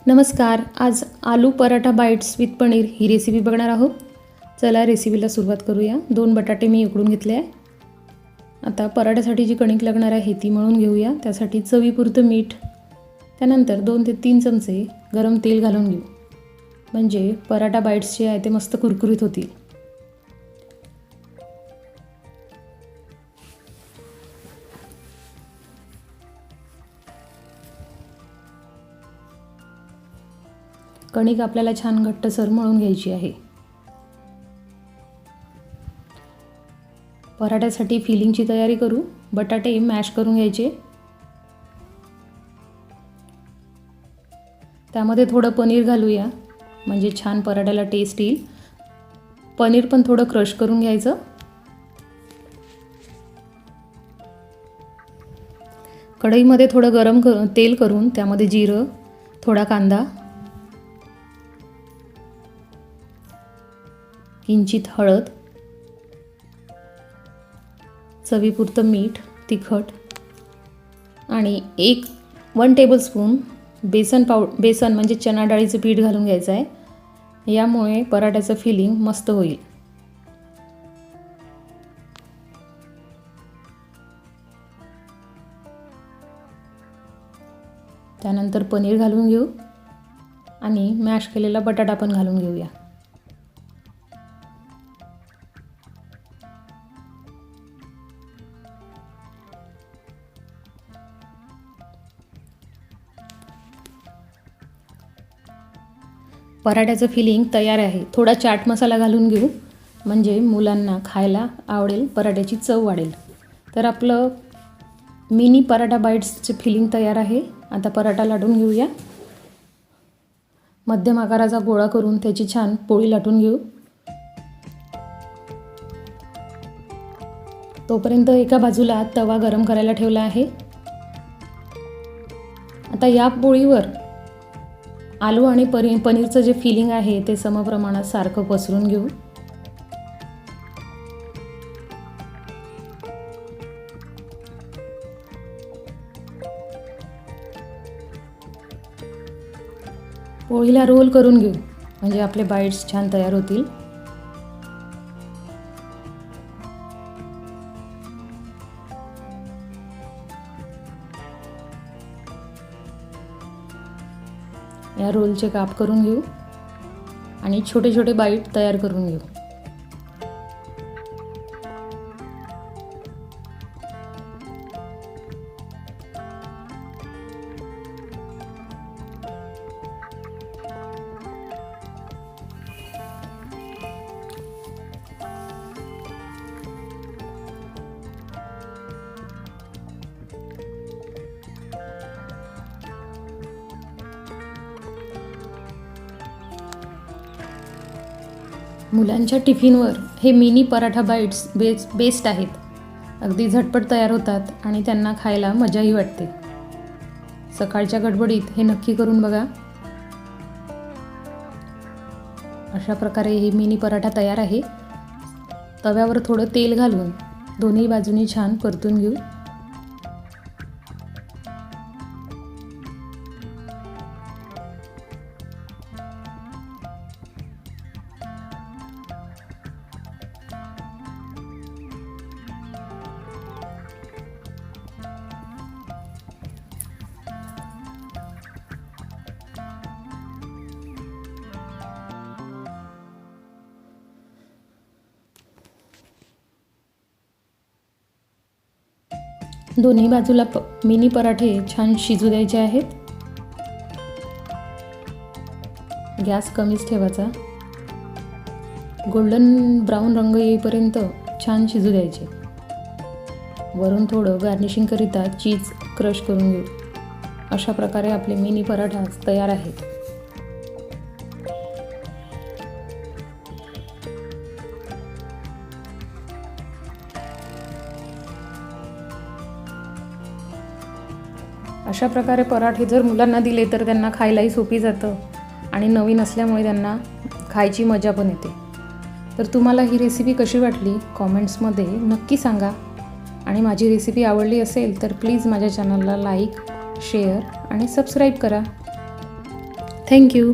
नमस्कार. आज aloo paratha bites with paneer ही रेसिपी बघणार आहोत. चला रेसिपीला सुरुवात करूया. 2 बटाटे मी उकडून घेतले आहे. आता पराठ्यासाठी जी कणिक लागणार आहे ती मळून घेऊया. त्यासाठी चवीपुरतं मीठ, त्यानंतर 2 ते 3 चमचे गरम तेल घालून घेऊ, म्हणजे पराठा बाईट्स जे आहे ते मस्त कुरकुरीत होतील. कणिक आपल्याला छान घट्टसर मळून घ्यायची आहे. पराठ्यासाठी फिलिंगची तयारी करू. बटाटे मॅश करून घ्यायचे. त्यामध्ये थोडं पनीर घालूया, म्हणजे छान पराठ्याला टेस्ट येईल. पनीर पण थोडं क्रश करून घ्यायचं. कढईमध्ये थोडं गरम तेल करून त्यामध्ये जिरं, थोडा कांदा, किंचित हळद, चवीपुरतं मीठ, तिखट आणि 1 टेबलस्पून बेसन म्हणजे चणा डाळीचं पीठ घालून घ्यायचं आहे. यामुळे पराठ्याचं फिलिंग मस्त होईल. त्यानंतर पनीर घालून घेऊ आणि मॅश केलेला बटाटा पण घालून घेऊया. पराठ्याचं फिलिंग तयार आहे. थोडा चाट मसाला घालून घेऊ, म्हणजे मुलांना खायला आवडेल, पराठ्याची चव वाढेल. तर आपलं मिनी पराठा बाईट्सचे फिलिंग तयार आहे. आता पराठा लाटून घेऊया. मध्यम आकाराचा गोळा करून त्याची छान पोळी लाटून घेऊ. तोपर्यंत एका बाजूला तवा गरम करायला ठेवला आहे. आता या पोळीवर आलू आणि पनीरचं जे फिलिंग आहे ते समप्रमाणात सारखं पसरून घेऊ. पोळीला रोल करून घेऊ, म्हणजे आपले बाईट्स छान तयार होतील. या रोलचे काप करून घेऊ आणि छोटे छोटे बाईट तयार करून घेऊ. मुलांच्या टिफिनवर हे मिनी पराठा बाईट्स बेस्ट आहेत. अगदी झटपट तयार होतात आणि त्यांना खायला मजाही वाटते. सकाळच्या गडबडीत हे नक्की करून बघा. अशा प्रकारे हे मिनी पराठा तयार आहे. तव्यावर थोडं तेल घालून दोन्ही बाजूनी छान परतून घेऊ. दोन्ही बाजूला मिनी पराठे छान शिजू द्यायचे आहेत. गॅस कमीच ठेवायचा. गोल्डन ब्राऊन रंग येईपर्यंत छान शिजू द्यायचे. वरून थोडं गार्निशिंग करिता चीज क्रश करून घेऊ. अशा प्रकारे आपले मिनी पराठा तयार आहेत. अशा प्रकारे पराठे जर मुलांना दिले तर त्यांना खायलाही सोपी जातं आणि नवीन असल्यामुळे त्यांना खायची मजा पण येते. तर तुम्हाला ही रेसिपी कशी वाटली कॉमेंट्समध्ये नक्की सांगा. आणि माझी रेसिपी आवडली असेल तर प्लीज माझ्या चॅनलला लाईक, शेअर आणि सबस्क्राईब करा. थँक्यू.